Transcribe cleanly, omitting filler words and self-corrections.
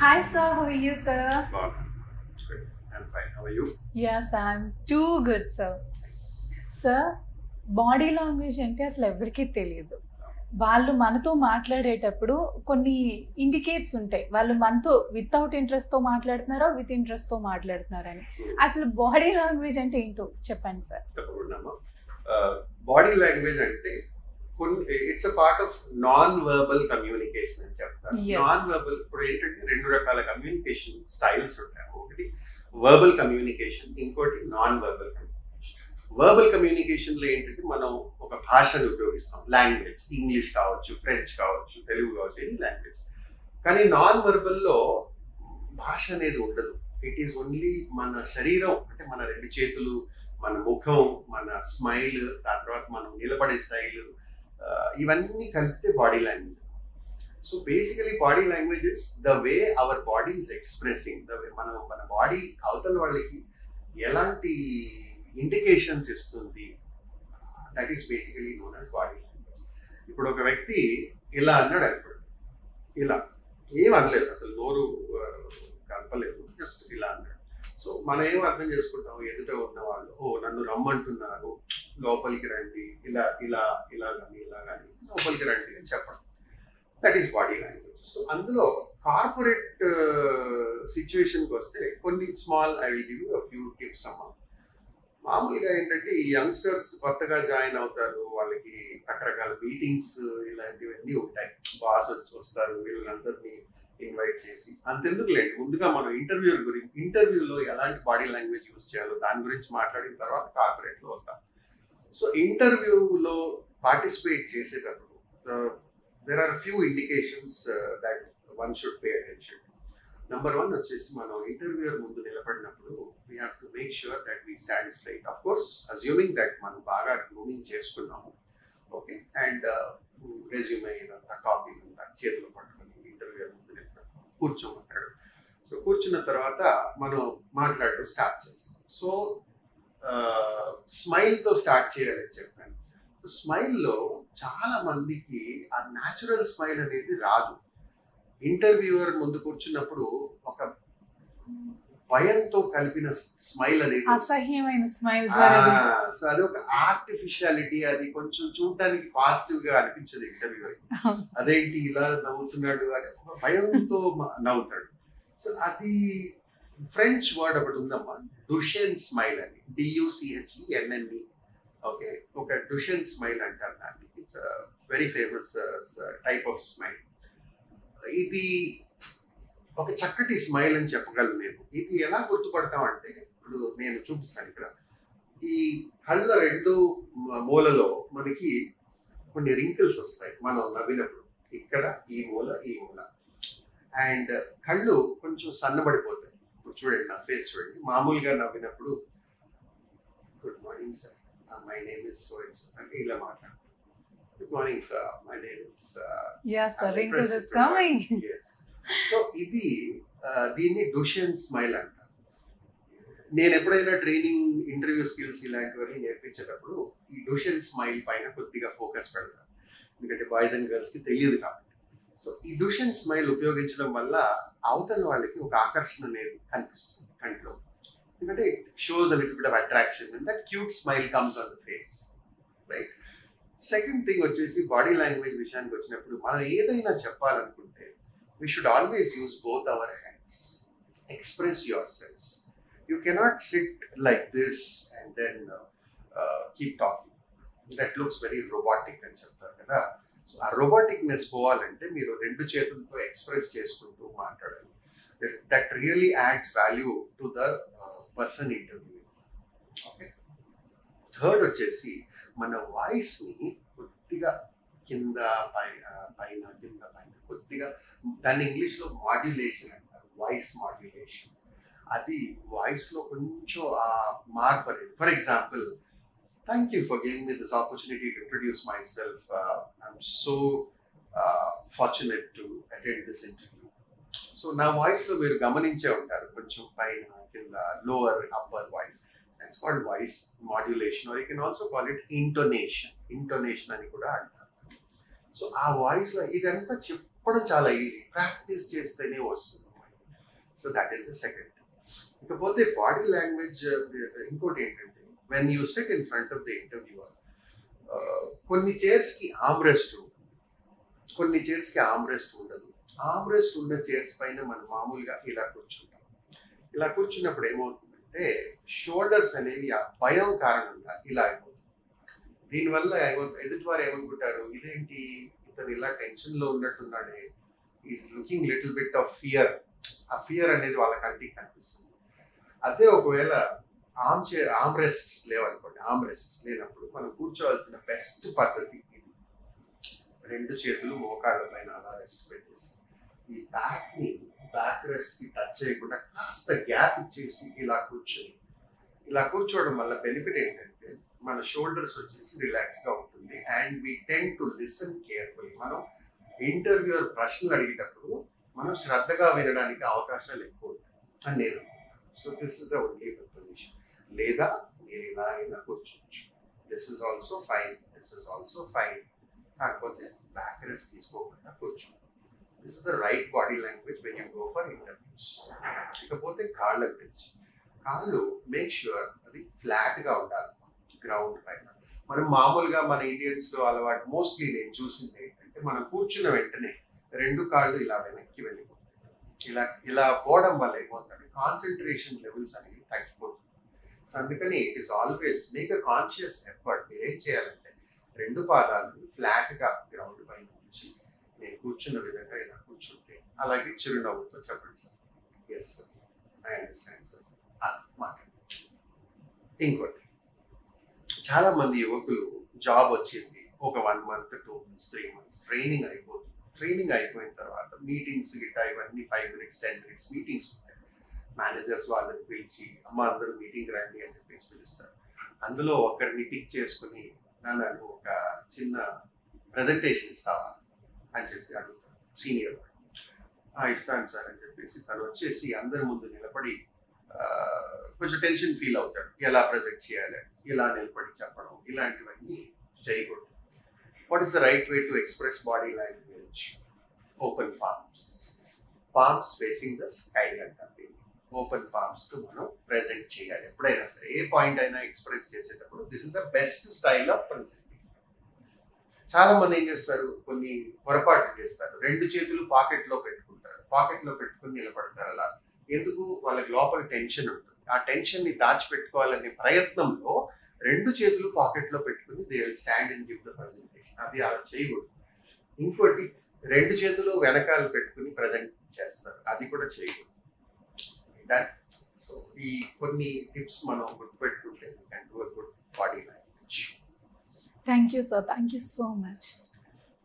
Hi, sir. How are you, sir? It's great. I'm fine. How are you? Yes, I'm too good, sir. Sir, body language అంటే అసలు ఎవరికీ తెలియదు. వాళ్ళు మనతో మాట్లాడేటప్పుడు కొన్ని ఇండికేట్స్ ఉంటాయి. వాళ్ళు మనతో వితౌట్ ఇంట్రెస్ట్‌తో మాట్లాడుతున్నారా, విత్ ఇంట్రెస్ట్‌తో మాట్లాడుతున్నారని. అసలు బాడీ లాంగ్వేజ్ అంటే ఏంటో చెప్పండి సార్. తప్పకుండా బాడీ లాంగ్వేజ్ అంటే it's a part of non verbal communication అని చెప్తారు. Yes. నాన్ వర్బల్ ఇప్పుడు ఏంటంటే రెండు రకాల కమ్యూనికేషన్ స్టైల్స్ ఉంటాయి. ఒకటి వర్బల్ కమ్యూనికేషన్, ఇంకోటి non verbal communication. Verbal communication లో ఏంటంటే మనం ఒక భాషను ఉపయోగిస్తాం, లాంగ్వేజ్, ఇంగ్లీష్ కావచ్చు, ఫ్రెంచ్ కావచ్చు, తెలుగు కావచ్చు, ఎనీ లాంగ్వేజ్. కానీ నాన్ వర్బల్ లో భాష అనేది ఉండదు. ఇట్ ఈస్ ఓన్లీ మన శరీరం, అంటే మన రెండు చేతులు, మన ముఖం, మన స్మైల్, దాని తర్వాత మనం నిలబడే స్టైల్, ఇవన్నీ కలిపితే body language. So basically body language is the way our body is expressing, the way మన బాడీ అవతల వాళ్ళకి ఎలాంటి ఇండికేషన్స్ ఇస్తుంది, that is basically known as body language. ఇప్పుడు ఒక వ్యక్తి ఇలా అన్నాడు అనుకోండి, ఇలా ఏం అనలేదు, అసలు నోరు కలపలేదు, జస్ట్ ఇలా అన్నాడు. సో మనం ఏం అర్థం చేసుకుంటాం, ఎదుట ఉన్న వాళ్ళు నన్ను రమ్మంటున్నారు, లోపలికి రండి, ఇలా ఇలా ఇలా కానీ ఇలా కానీ లోపలికి రండి అని చెప్పడం, that is body language. So అందులో కార్పొరేట్ సిచ్యువేషన్కి వస్తే కొన్ని small, I will give you few tips అమ్మా. మామూలుగా ఏంటంటే ఈ యంగ్స్టర్స్ కొత్తగా జాయిన్ అవుతారు, వాళ్ళకి రకరకాల మీటింగ్స్ ఇలాంటివన్నీ ఉంటాయి. బాస్ వస్తారు, వీళ్ళందరినీ ఇన్వైట్ చేసి, అంతెందుకు లేదు, ముందుగా మనం ఇంటర్వ్యూలో ఎలాంటి బాడీ లాంగ్వేజ్ యూజ్ చేయాలో దాని గురించి మాట్లాడిన తర్వాత కార్పొరేట్లో వద్దాం. సో ఇంటర్వ్యూలో పార్టిసిపేట్ చేసేటప్పుడు there are few indications that one should pay attention to. Number one వచ్చేసి మనం ఇంటర్వ్యూయర్ ముందు నిలబడినప్పుడు we have to make sure that we stand straight. Of course, assuming that మనం బాగా గ్రూమింగ్ చేసుకున్నాము, ఓకే, అండ్ రెజ్యూమే ఇదంతా copy ఇదంతా చేతిలో పట్టుకొని ఇంటర్వ్యూయర్ ముందు నిలబడి కూర్చోమంటాడు. సో కూర్చున్న తర్వాత మనం మాట్లాడడం స్టార్ట్ చేస్తాం. సో స్మైల్తో స్టార్ట్ చేయాలని చెప్పాను. స్మైల్లో చాలా మందికి ఆ న్యాచురల్ స్మైల్ అనేది రాదు. ఇంటర్వ్యూయర్ ముందు కూర్చున్నప్పుడు ఒక భయంతో కలిపిన స్మైల్ అనేది, అసహ్యమైన స్మైల్. సో అది ఒక ఆర్టిఫిషియాలిటీ, అది కొంచెం చూడడానికి పాజిటివ్ గా అనిపించదు ఇంటర్వ్యూయర్. అదేంటి ఇలా నవ్వుతున్నాడు అంటే ఒక భయంతో నవ్వుతాడు. సో అది ఫ్రెంచ్ వర్డ్ ఒకటి ఉందమ్మా, డుషెన్ స్మైల్ అని, DUCHENNE. ఓకే, ఒక డుషన్ స్మైల్ అంటారు దాన్ని. It's very famous type of smile. ఇది ఒక చక్కటి స్మైల్ అని చెప్పగలను నేను. ఇది ఎలా గుర్తుపడతామంటే, ఇప్పుడు నేను చూపిస్తాను ఇక్కడ. ఈ కళ్ళ రెండు మూలలో మనకి కొన్ని రింకిల్స్ వస్తాయి మనం నవ్వినప్పుడు, ఇక్కడ ఈ మూల, ఈ మూల, అండ్ కళ్ళు కొంచెం సన్నబడిపోతాయి. ఇప్పుడు చూడండి, నా ఫేస్ చూడండి, మామూలుగా నవ్వినప్పుడు good morning sir, my name is so and so, and ఇలా మాట్లాడు. Good morning sir, my name is Yes, sir, wrinkles is coming. Yes. So ఇది దీన్ని డుషన్ స్మైల్ అంటారు. నేను ఎప్పుడైనా ట్రైనింగ్, ఇంటర్వ్యూ స్కిల్స్ ఇలాంటివన్నీ నేర్పించేటప్పుడు ఈ డుషన్ స్మైల్ పైన కొద్దిగా ఫోకస్ పెడతాను, ఎందుకంటే బాయ్స్ అండ్ గర్ల్స్ కి తెలియదు కాబట్టి. సో ఈ డుషన్ స్మైల్ ఉపయోగించడం వల్ల అవతల వాళ్ళకి ఒక ఆకర్షణ అనేది కనిపిస్తుంది కంట్లో, ఎందుకంటే it shows a little bit of attraction and that cute smile comes on the face, right? Second thing వచ్చేసి బాడీ లాంగ్వేజ్ విషయానికి వచ్చినప్పుడు మనం ఏదైనా చెప్పాలనుకుంటే we should always use both our hands. Express yourselves. You cannot sit like this and then keep talking. That looks very robotic అని చెప్తారు కదా. So ఆ roboticness పోవాలంటే మీరు రెండు చేతులతో ఎక్స్ప్రెస్ చేసుకుంటూ మాట్లాడాలి. That really adds value to the person interview. Okay, third వచ్చేసి మన వాయిస్ని కొద్దిగా కింద పైన కింద పైన కొద్దిగా, దాన్ని ఇంగ్లీష్లో మాడ్యులేషన్ అంటారు, వాయిస్ మాడ్యులేషన్. అది వాయిస్లో కొంచెం ఆ మార్పు అనేది. For example, thank you for giving me this opportunity to introduce my self, I'm so fortunate to attend this interview. So నా వాయిస్లో మీరు గమనించే ఉంటారు, కొంచెం పైన కింద, lower upper voice. That's called voice modulation, or you can also call it intonation. Intonation అని కూడా అంటారు. సో ఆ వాయిస్లో ఇదంతా చెప్పడం చాలా ఈజీ, ప్రాక్టీస్ చేస్తేనే వస్తుంది. So that is the second thing. ఇకపోతే బాడీ లాంగ్వేజ్ ఇంకోటి ఏంటంటే when you SIT in front of the interviewer, కొన్ని చైర్స్కి ఆమ్రెస్ట్ ఉంటుంది, కొన్ని చైర్స్కి ఆమ్రెస్ట్ ఉండదు. ఆమ్రెస్ట్ ఉన్న చైర్స్ పైన మనం మామూలుగా ఇలా కూర్చుంటాం. ఇలా కూర్చున్నప్పుడు ఏమవుతుందంటే షోల్డర్స్ అనేవి ఆ భయం కారణంగా ఇలా అయిపోతుంది. దీనివల్ల ఎదుటివారు ఏమనుకుంటారు, ఇదేంటి ఇతను ఇలా టెన్షన్లో ఉన్నట్టున్నాడే, is looking little bit of fear. ఆ ఫియర్ అనేది వాళ్ళ కంటికి కనిపిస్తుంది. అదే ఒకవేళ ఆమ్రెస్ట్స్ లేవనుకోండి, ఆమ్రెస్ట్స్ లేనప్పుడు మనం కూర్చోవాల్సిన బెస్ట్ పద్ధతి ఇది. రెండు చేతులు మోకాళ్ళ పైన అలా రెస్ట్ పెట్టేసి ఈ బ్యాక్ రెస్ట్ కి టచ్ చేయకుండా కాస్త గ్యాప్ ఇచ్చేసి ఇలా కూర్చోవడం వల్ల బెనిఫిట్ ఏంటంటే మన షోల్డర్స్ వచ్చేసి రిలాక్స్ గా ఉంటుంది. And we tend to listen carefully. మనం ఇంటర్వ్యూయర్ ప్రశ్నలు అడిగేటప్పుడు మనం శ్రద్ధగా వినడానికి అవకాశాలు ఎక్కువ ఉంటాయి అని నేను. So this is the only position. లేదా మీరు ఇలా అయినా కూర్చోవచ్చు. This is also fine. కాకపోతే బ్యాక్ రెస్ట్ తీసుకోకుండా కూర్చోండి. This is the right body language when you go for interviews. ఇకపోతే కాళ్ళ గురించి. కాళ్ళు మేక్ ష్యూర్ అది ఫ్లాట్ గా ఉండాలి గ్రౌండ్ పైన. మనం మామూలుగా మన ఇండియన్స్ లో అలవాటు, మోస్ట్లీ నేను చూసింది ఏంటంటే మనం కూర్చున్న వెంటనే రెండు కాళ్ళు ఇలా వెనక్కి వెళ్ళిపోతాయి. ఇలా పోవడం వల్ల ఏమవుతుంది, కాన్సన్ట్రేషన్ లెవెల్స్ అనేవి తగ్గిపోతుంది. సో అందుకని it is always make a conscious effort. మీరు ఏం చేయాలంటే రెండు పాదాలను ఫ్లాట్ గా గ్రౌండ్ పైన ఉంచి నేను కూర్చున్న విధంగా ఇలా కూర్చుంటే, అలాగే చిరునవ్వుతో చెప్పండి sir, yes sir, I understand sir, మాట్లాడండి. ఇంకోటి, చాలా మంది యువకులు జాబ్ వచ్చింది, ఒక 1 month 2 months 3 months ట్రైనింగ్ అయిపోతుంది. ట్రైనింగ్ అయిపోయిన తర్వాత మీటింగ్స్ గిట్టా ఇవన్నీ 5 minutes 10 minutes మీటింగ్స్ ఉంటాయి. మేనేజర్స్ వాళ్ళని పిలిచి అమ్మ అందరూ మీటింగ్ రండి అని చెప్పేసి పిలుస్తారు. అందులో ఒకరిని పిక్ చేసుకుని నన్ను ఒక చిన్న ప్రజెంటేషన్ ఇస్తావా అని చెప్పి అడుగుతారు సీనియర్. ఇస్తాను సార్ అని చెప్పేసి తను వచ్చేసి అందరి ముందు నిలబడి కొంచెం టెన్షన్ ఫీల్ అవుతాడు. ఎలా ప్రజెంట్ చేయాలి, ఎలా నిలబడి చెప్పడం, ఇలాంటివన్నీ చేయకూడదు. What is the right way to express body language? Open palms facing the sky అంటారు. ఓపెన్ పామ్స్ తో మనం ప్రెజెంట్ చేయాలి. ఎప్పుడైనా సరే ఏ పాయింట్ అయినా ఎక్స్ప్రెస్ చేసేటప్పుడు this is the best style of presenting. చాలా మంది ఏం చేస్తారు, కొన్ని పొరపాట్లు చేస్తారు. రెండు చేతులు పాకెట్ లో పెట్టుకుని నిలబడతారు. అలా ఎందుకు? వాళ్ళకి లోపల టెన్షన్ ఉంటుంది. ఆ టెన్షన్ ని దాచిపెట్టుకోవాలనే ప్రయత్నంలో రెండు చేతులు పాకెట్ లో పెట్టుకుని they will stand and give the presentation. అది అలా చేయకూడదు. ఇంకోటి, రెండు చేతులు వెనకాల పెట్టుకుని ప్రజెంట్ చేస్తారు, అది కూడా చేయకూడదు. సో ఈ కొన్ని టిప్స్ మనం గుర్తుపెట్టుకుంటే we can do a good body language. Thank you, sir. Thank you so much.